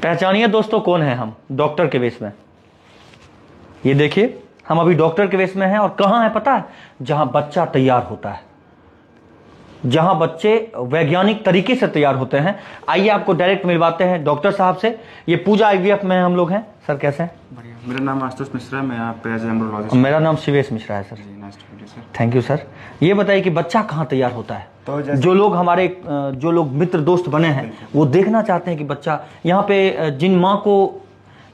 पहचानिए दोस्तों, कौन है हम? डॉक्टर के वेश में। ये देखिए, हम अभी डॉक्टर के वेश में हैं और कहाँ है पता है? जहां बच्चा तैयार होता है, जहां बच्चे वैज्ञानिक तरीके से तैयार होते हैं। आइए आपको डायरेक्ट मिलवाते हैं डॉक्टर साहब से। ये पूजा IVF में हम लोग हैं। सर कैसे हैं? बढ़िया। मेरा नाम आशुतोष मिश्रा है, मैं यहाँ पे एज एम्ब्रियोलॉजिस्ट। मेरा नाम शिवेश मिश्रा है sir. Nice to meet you sir. Thank you sir. ये बताइए कि बच्चा कहाँ तैयार होता है? तो जो लोग हमारे जो लोग मित्र दोस्त बने हैं वो देखना चाहते हैं कि बच्चा यहाँ पे, जिन माँ को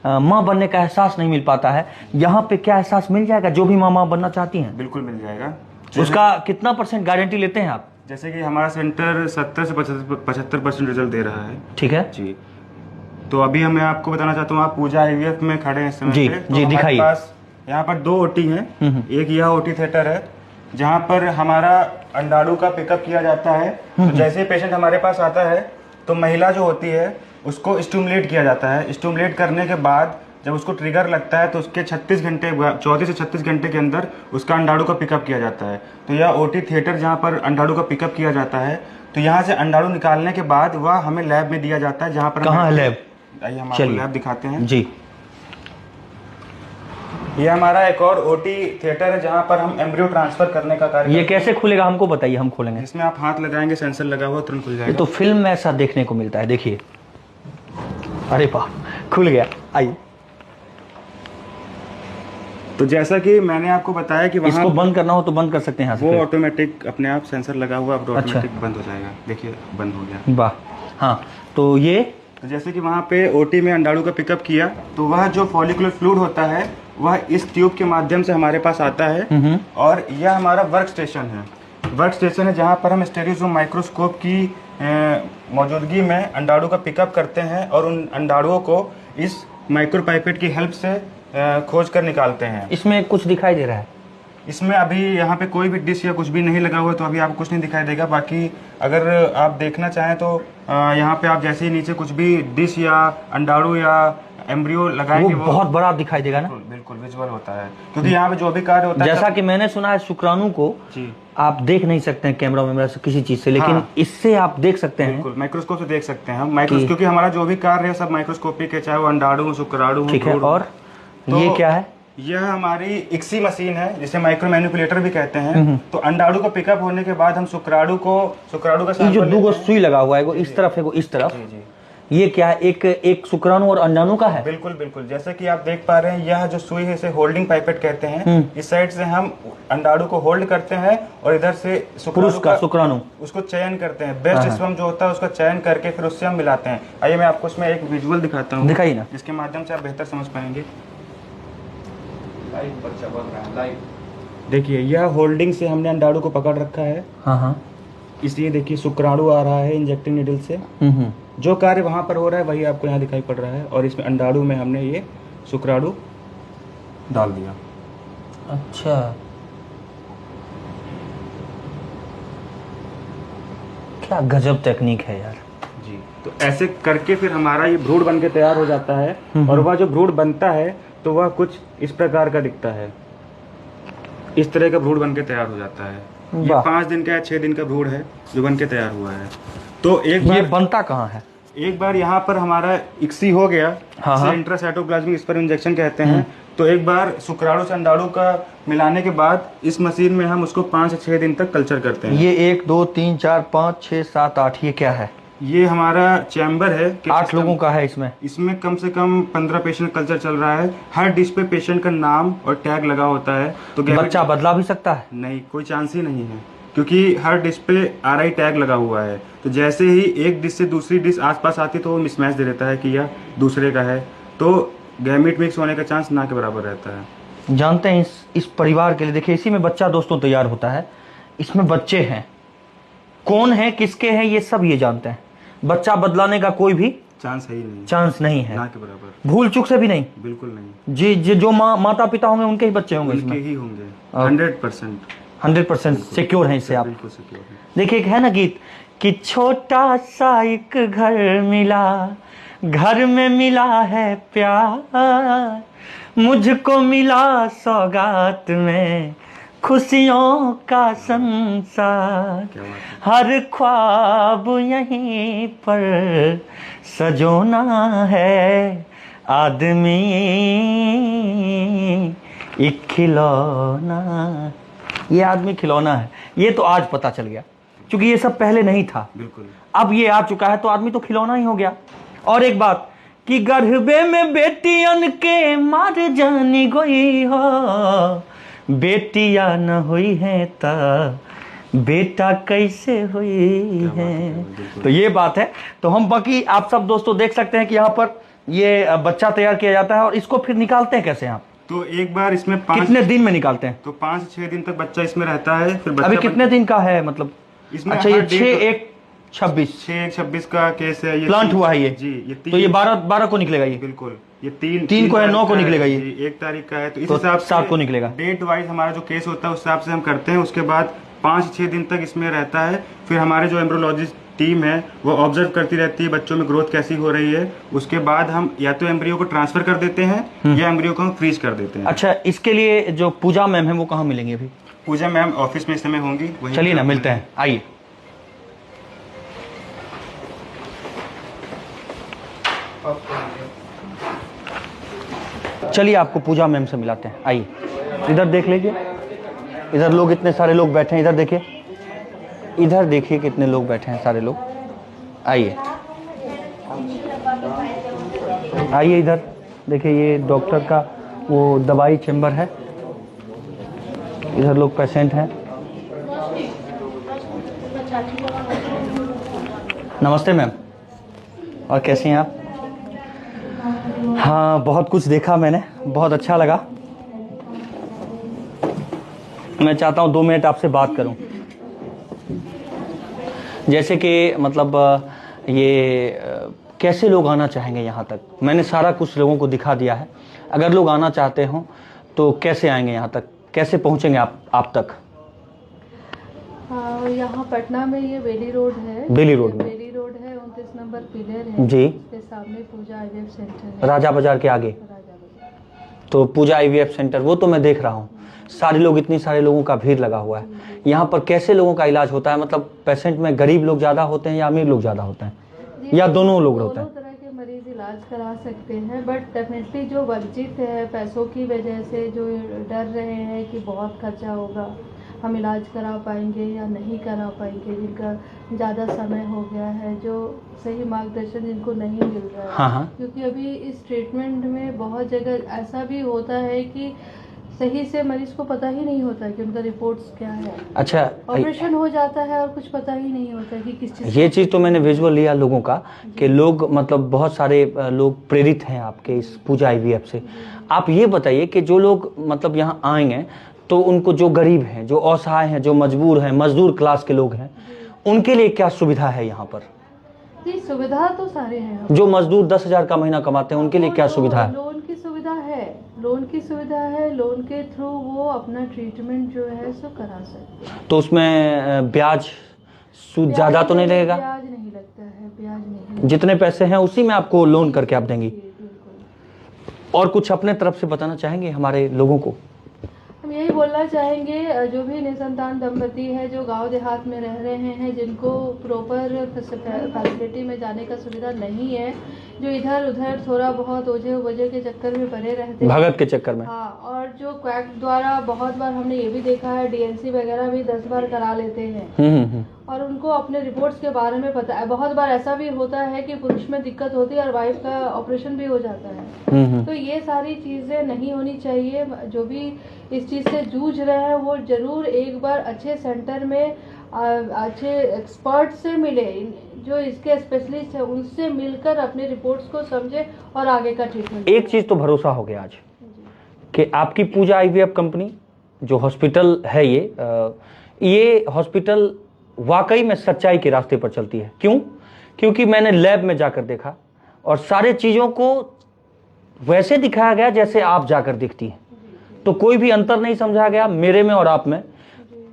माँ बनने का एहसास नहीं मिल पाता है, यहाँ पे क्या एहसास मिल जाएगा? जो भी माँ बनना चाहती हैं बिल्कुल मिल जाएगा। उसका कितना % गारंटी लेते हैं आप? जैसे कि हमारा सेंटर 70 से 75% रिजल्ट दे रहा है। ठीक है जी। तो अभी मैं आपको बताना चाहता हूँ, आप पूजा IVF में खड़े हैं इस समय जी, पे। तो जी, दिखाइए। हमारे पास यहाँ पर 2 OT हैं। एक यह OT थिएटर है जहाँ पर हमारा अंडाणु का पिकअप किया जाता है। तो जैसे ही पेशेंट हमारे पास आता है तो महिला जो होती है उसको स्टिमुलेट किया जाता है। स्टिमुलेट करने के बाद जब उसको ट्रिगर लगता है तो उसके 34 से 36 घंटे के अंदर उसका अंडाणु का पिकअप किया जाता है। तो यह OT थिएटर जहाँ पर अंडाणु का पिकअप किया जाता है, तो यहाँ से अंडाणु निकालने के बाद वह हमें लैब में दिया जाता है। जहाँ पर कहाँ है लैब? आइए हम आपको लैब दिखाते हैं जी। ये हमारा एक और OT थिएटर है जहाँ पर हम एम्ब्रियो ट्रांसफर करने का कार्य। ये कैसे खुलेगा हमको बताइए, हम खोलेंगे। इसमें आप हाथ लगाएंगे, सेंसर लगा हुआ, तुरंत खुल ये जाएगा। तो फिल्म में ऐसा देखने को मिलता है। देखिए, अरे वाह, खुल गया। आइए। तो जैसा कि मैंने आपको बताया कि इसको बंद करना हो तो बंद कर सकते हैं यहाँ से। वो ऑटोमेटिक अपने आप सेंसर लगा हुआ, अब ऑटोमेटिक बंद हो जाएगा। देखिए बंद हो गया। वाह। हाँ, तो ये तो जैसे कि वहाँ पे OT में अंडाणु का पिकअप किया तो वह जो फॉलिकुलर फ्लूइड होता है वह इस ट्यूब के माध्यम से हमारे पास आता है। और यह हमारा वर्क स्टेशन है जहाँ पर हम स्टेरियोजूम माइक्रोस्कोप की मौजूदगी में अंडाणु का पिकअप करते हैं और उन अंडाणुओं को इस माइक्रोपाइपेट की हेल्प से खोज कर निकालते हैं। इसमें कुछ दिखाई दे रहा है? इसमें अभी यहाँ पे कोई भी डिश या कुछ भी नहीं लगा हुआ है, तो अभी आपको कुछ नहीं दिखाई देगा। बाकी अगर आप देखना चाहें तो यहाँ पे आप जैसे ही नीचे कुछ भी डिश या अंडाणु या एम्ब्रियो लगाएंगे वो बहुत बड़ा दिखाई देगा ना? बिल्कुल विजुअल होता है, क्योंकि यहाँ पे जो भी कार्य होता है। जैसा कि मैंने सुना है, शुक्राणु को जी आप देख नहीं सकते हैं कैमरा से, किसी चीज से, लेकिन हाँ, इससे आप देख सकते हैं। बिल्कुल माइक्रोस्कोप से देख सकते हैं हम। क्योंकि हमारा जो भी कार्य है सब माइक्रोस्कोपिक है, चाहे वो अंडाणु, शुक्राणु। ठीक है। और तो ये क्या है? यह हमारी ICSI मशीन है जिसे माइक्रो मैनिपुलेटर भी कहते हैं। तो अंडाणु को पिकअप होने के बाद हम शुक्राणु का ये जो 2 सुई लगा हुआ है, वो इस तरफ है, वो इस तरफ। जी। ये क्या है? एक शुक्राणु और अंडाणु का है? बिल्कुल जैसे कि आप देख पा रहे हैं, यह जो सुई है इसे होल्डिंग पाइपेट कहते हैं। इस साइड से हम अंडाणु को होल्ड करते हैं और इधर से शुक्राणु उसको चयन करते हैं। बेस्ट स्पर्म जो होता है उसका चयन करके फिर उससे हम मिलाते हैं। आइए मैं आपको उसमें एक विजुअल दिखाता हूँ, दिखाइए ना, जिसके माध्यम से आप बेहतर समझ पाएंगे। बच्चा बन रहा है लाइव। देखिए, यह होल्डिंग से हमने अंडाणु को पकड़ रखा है। हाँ। इसलिए देखिए शुक्राणु आ रहा है इंजेक्टिंग नीडल से। जो कार्य वहां पर हो रहा है वही आपको यहाँ दिखाई पड़ रहा है। और इसमें अंडाणु में हमने ये शुक्राणु डाल दिया। अच्छा, क्या गजब टेक्निक है यार। जी। तो ऐसे करके फिर हमारा ये भ्रूण बन के तैयार हो जाता है। और वह जो भ्रूण बनता है तो वह कुछ इस प्रकार का दिखता है। इस तरह का भ्रूण बन के तैयार हो जाता है। ये 5 दिन का या 6 दिन का भ्रूण है जो बन के तैयार हुआ है। तो एक बार ये बनता कहाँ है? एक बार यहाँ पर हमारा ICSI हो गया, इंट्रासाइटोप्लाज्मिक स्पर्म इंजेक्शन कहते हैं। तो एक बार शुक्राणु से अंडाणु का मिलाने के बाद इस मशीन में हम उसको 5 से 6 दिन तक कल्चर करते हैं। ये 1 2 3 4 5 6 7 8, ये क्या है? ये हमारा चैम्बर है। 8 लोगों का है इसमें कम से कम 15 पेशेंट कल्चर चल रहा है। हर डिश पे पेशेंट का नाम और टैग लगा होता है। तो बच्चा बदला भी सकता है? नहीं, कोई चांस ही नहीं है, क्योंकि हर डिश पे RI टैग लगा हुआ है। तो जैसे ही एक डिश से दूसरी डिश आसपास आती तो वो मिसमैच दे देता है कि यह दूसरे का है। तो गैमीट मिक्स होने का चांस ना के बराबर रहता है। जानते हैं इस परिवार के लिए, देखिए इसी में बच्चा दोस्तों तैयार होता है। इसमें बच्चे हैं, कौन है, किसके हैं, ये सब ये जानते हैं। बच्चा बदलाने का कोई भी चांस है ही नहीं, चांस नहीं है, ना के बराबर। भूल चूक से भी नहीं? बिल्कुल नहीं। जी जो माता पिता होंगे उनके ही बच्चे होंगे, उनके ही होंगे। 100% सिक्योर हैं इससे आप? बिल्कुल सिक्योर है। देखिए, एक है ना गीत कि छोटा सा एक घर मिला, घर में मिला है प्यार, मुझको मिला सौगात में खुशियों का संसार, हर ख्वाब यहीं पर सजोना है आदमी एक खिलौना, ये आदमी खिलौना है। ये तो आज पता चल गया, क्योंकि ये सब पहले नहीं था। बिल्कुल। अब ये आ चुका है तो आदमी तो खिलौना ही हो गया। और एक बात कि गर्भे में बेटियन के मार जानी गई हो, बेटिया न हुई है ता बेटा कैसे हुई है। तो ये बात है। तो हम बाकी आप सब दोस्तों देख सकते हैं कि यहाँ पर ये बच्चा तैयार किया जाता है और इसको फिर निकालते हैं कैसे आप? तो एक बार इसमें कितने दिन में निकालते हैं? तो 5 से 6 दिन तक बच्चा इसमें रहता है। फिर बच्चा अभी कितने दिन का है मतलब इसमें? अच्छा, ये हर डेट 6/1/26 का केस है ये। प्लांट हुआ है ये जी। ये तो ये 12 को निकलेगा ये। बिल्कुल। ये 3 को है, 9 को निकलेगा ये। 1 तारीख का है। तो इस तो हिसाब से 7 को निकलेगा। डेट वाइज हमारा जो केस होता है उस हिसाब से हम करते हैं। उसके बाद 5 से 6 दिन तक इसमें रहता है। फिर हमारे जो एम्ब्रियोलॉजिस्ट टीम है वो ऑब्जर्व करती रहती है बच्चों में ग्रोथ कैसी हो रही है। उसके बाद हम या तो एम्ब्रियो को ट्रांसफर कर देते हैं या एम्ब्रियो को हम फ्रीज कर देते हैं। अच्छा, इसके लिए जो पूजा मैम है वो कहाँ मिलेंगे अभी? पूजा मैम ऑफिस में इस समय होंगी। चलिए ना, मिलते हैं, आइए। चलिए आपको पूजा मैम से मिलाते हैं, आइए। इधर देख लीजिए, इधर लोग इतने सारे लोग बैठे हैं। इधर देखिए, इधर देखिए कितने लोग बैठे हैं, सारे लोग। आइए आइए इधर देखिए, ये डॉक्टर का वो दवाई चेम्बर है। इधर लोग पेशेंट हैं। नमस्ते मैम, और कैसी हैं आप? हाँ, बहुत कुछ देखा मैंने, बहुत अच्छा लगा। मैं चाहता हूँ 2 मिनट आपसे बात करूँ। जैसे कि मतलब ये कैसे लोग आना चाहेंगे यहाँ तक? मैंने सारा कुछ लोगों को दिखा दिया है। अगर लोग आना चाहते हों तो कैसे आएंगे यहाँ तक, कैसे पहुँचेंगे आप तक? यहाँ पटना में ये बेली रोड है। बेली रोड में? बेली रोड है, 29 नंबर पिलर है जी। उसके सामने पूजा आईवीएफ सेंटर है, राजा बाजार के आगे। राजा बाजार। तो पूजा आईवीएफ सेंटर वो तो मैं देख रहा हूँ। सारे लोग, इतनी सारे लोगों का भीड़ लगा हुआ है। यहाँ पर कैसे लोगों का इलाज होता है? मतलब पेशेंट में गरीब लोग ज़्यादा होते हैं या अमीर लोग ज़्यादा होते हैं, या दोनों लोग होते हैं? दोनों तरह के मरीज इलाज करा सकते हैं, बट डेफिनेटली जो वंचित है पैसों की वजह से, जो डर रहे हैं कि बहुत खर्चा होगा, हम इलाज करा पाएंगे या नहीं करा पाएंगे, जिनका ज़्यादा समय हो गया है, जो सही मार्गदर्शन जिनको नहीं मिल रहा है। हाँ। क्योंकि अभी इस ट्रीटमेंट में बहुत जगह ऐसा भी होता है कि सही से मरीज को पता ही नहीं होता कि उनका रिपोर्ट्स क्या है। अच्छा, ऑपरेशन हो जाता है और कुछ पता ही नहीं होता कि किस चीज़। ये चीज़ तो मैंने विजुअल लिया लोगों का कि लोग मतलब बहुत सारे लोग प्रेरित हैं आपके इस पूजा आईवीएफ से। आप ये बताइए कि जो लोग मतलब यहाँ आएंगे तो उनको, जो गरीब हैं, जो असहाय हैं, जो मजबूर हैं, मजदूर क्लास के लोग हैं, उनके लिए क्या सुविधा है यहाँ पर? जी, सुविधा तो सारे हैं। जो मजदूर 10,000 का महीना कमाते हैं उनके लिए क्या सुविधा है? लोन की सुविधा है, लोन की सुविधा है। लोन के थ्रू वो अपना ट्रीटमेंट जो है सो करा सकते हैं। तो उसमें ब्याज सूद ज़्यादा तो नहीं लगेगा? ब्याज नहीं लगता है, ब्याज नहीं। जितने पैसे हैं उसी में आपको लोन करके आप देंगी। बिल्कुल। और कुछ अपने तरफ से बताना चाहेंगे हमारे लोगों को? हम यही बोलना चाहेंगे, जो भी निसंतान दंपति है, जो गांव देहात में रह रहे हैं, जिनको प्रॉपर फैसिलिटी में जाने का सुविधा नहीं है, जो इधर उधर थोड़ा बहुत ओझे वजह के चक्कर में पड़े रहते हैं, भगत के चक्कर में। हाँ, और जो क्वैक द्वारा बहुत बार हमने ये भी देखा है, डीएनसी वगैरह भी 10 बार करा लेते हैं और उनको अपने रिपोर्ट्स के बारे में पता है। बहुत बार ऐसा भी होता है कि पुरुष में दिक्कत होती है और वाइफ का ऑपरेशन भी हो जाता है। तो ये सारी चीज़ें नहीं होनी चाहिए। जो भी इस चीज़ से जूझ रहे हैं वो जरूर एक बार अच्छे सेंटर में अच्छे एक्सपर्ट से मिले, जो इसके स्पेशलिस्ट है, उनसे मिलकर अपने रिपोर्ट्स को समझे और आगे का ट्रीटमेंट। एक चीज़ तो भरोसा हो गया आज कि आपकी पूजा आईवीएफ कंपनी जो हॉस्पिटल है, ये हॉस्पिटल वाकई में सच्चाई के रास्ते पर चलती है। क्यों? क्योंकि मैंने लैब में जाकर देखा और सारे चीज़ों को वैसे दिखाया गया जैसे आप जाकर देखती हैं। तो कोई भी अंतर नहीं समझा गया मेरे में और आप में।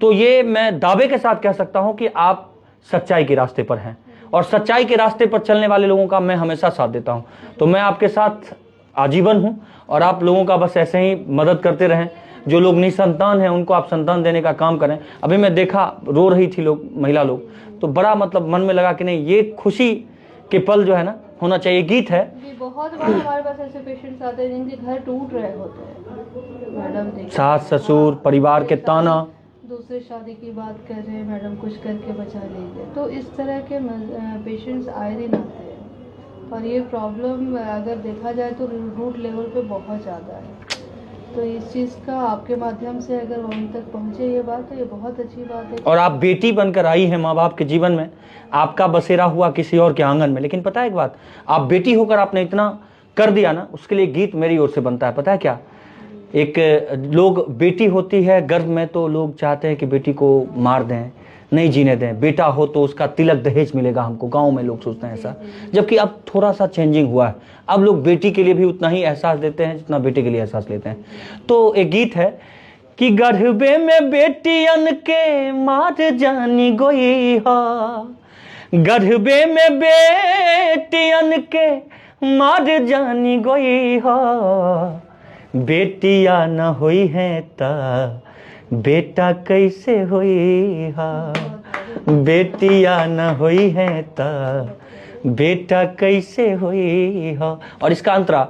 तो ये मैं दावे के साथ कह सकता हूं कि आप सच्चाई के रास्ते पर हैं और सच्चाई के रास्ते पर चलने वाले लोगों का मैं हमेशा साथ देता हूं। तो मैं आपके साथ आजीवन हूं और आप लोगों का बस ऐसे ही मदद करते रहें। जो लोग निसंतान हैं उनको आप संतान देने का काम करें। अभी मैं देखा, रो रही थी लोग, महिला लोग, तो बड़ा मतलब मन में लगा कि नहीं, ये खुशी के पल जो है ना होना चाहिए। गीत है जी, बहुत बार हमारे पास ऐसे पेशेंट्स आते हैं जिनके घर टूट रहे होते हैं मैडम, देखिए सास ससुर परिवार के ताना, दूसरे शादी की बात कर रहे हैं मैडम, कुछ करके बचा लीजिए, तो इस तरह के पेशेंट्स आए दिन आते हैं। और ये प्रॉब्लम अगर देखा जाए तो रूट लेवल पे बहुत ज़्यादा है। तो इस चीज़ का आपके माध्यम से अगर उन तक पहुँचे ये बात, तो ये बहुत अच्छी बात है। और आप बेटी बनकर आई हैं माँ बाप के जीवन में, आपका बसेरा हुआ किसी और के आंगन में। लेकिन पता है एक बात, आप बेटी होकर आपने इतना कर दिया ना, उसके लिए गीत मेरी ओर से बनता है। पता है क्या, एक लोग बेटी होती है गर्भ में तो लोग चाहते हैं कि बेटी को मार दें, नहीं जीने दें, बेटा हो तो उसका तिलक दहेज मिलेगा हमको, गांव में लोग सोचते हैं ऐसा। जबकि अब थोड़ा सा चेंजिंग हुआ है, अब लोग बेटी के लिए भी उतना ही एहसास देते हैं जितना बेटे के लिए एहसास लेते हैं। तो एक गीत है कि गर्भे में बेटियन के मार जानी गोई हा, गर्भे में बेटियन के मार जानी गोई हा, बेटिया न होई है ता बेटा कैसे होई हा, बेटिया न होई है ता बेटा कैसे होई हा। और इसका अंतरा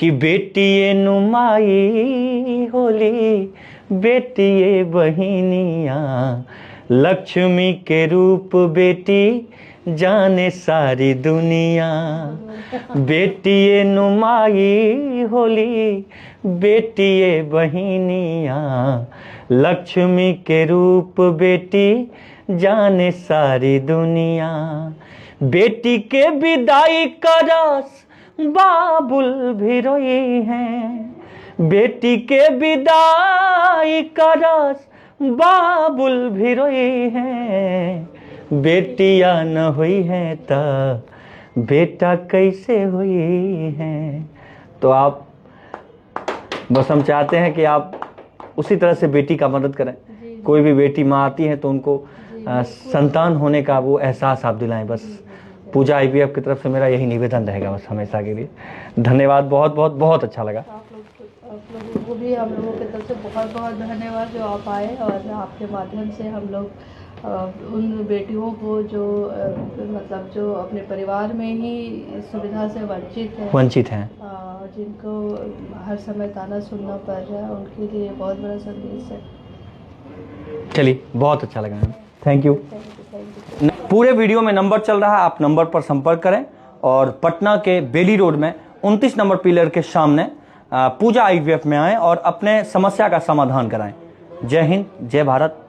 कि बेटिए नुमाई होली, बेटिए बहिनिया, लक्ष्मी के रूप बेटी जाने सारी दुनिया, बेटिए नुमाई होली, बेटिए बहिनिया, लक्ष्मी के रूप बेटी जाने सारी दुनिया, बेटी के विदाई का रस बाबुल भी रोई हैं, बेटी के विदाई का रस बाबुल भी रोई हैं, बेटिया न हुई है ता बेटा कैसे हुई है। तो आप बस हम चाहते हैं कि आप उसी तरह से बेटी का मदद करें। कोई भी बेटी माँ आती है तो उनको संतान होने का वो एहसास आप दिलाएं। बस पूजा आईवीएफ की तरफ से मेरा यही निवेदन रहेगा बस हमेशा के लिए। धन्यवाद, बहुत बहुत बहुत अच्छा लगा। आप लोगों को भी हम लोगों की तरफ से बहुत बहुत धन्यवाद जो आप आए, और आपके माध्यम से हम लोग उन बेटियों को जो मतलब जो अपने परिवार में ही इस सुविधा से वंचित हैं, जिनको हर समय ताना सुनना पड़ रहा है, उनके लिए बहुत बड़ा संदेश है। चलिए, बहुत अच्छा लगा, थैंक यू। पूरे वीडियो में नंबर चल रहा है, आप नंबर पर संपर्क करें और पटना के बेली रोड में 29 नंबर पिलर के सामने पूजा आईवीएफ में आएं और अपने समस्या का समाधान कराएं। जय हिंद, जय भारत।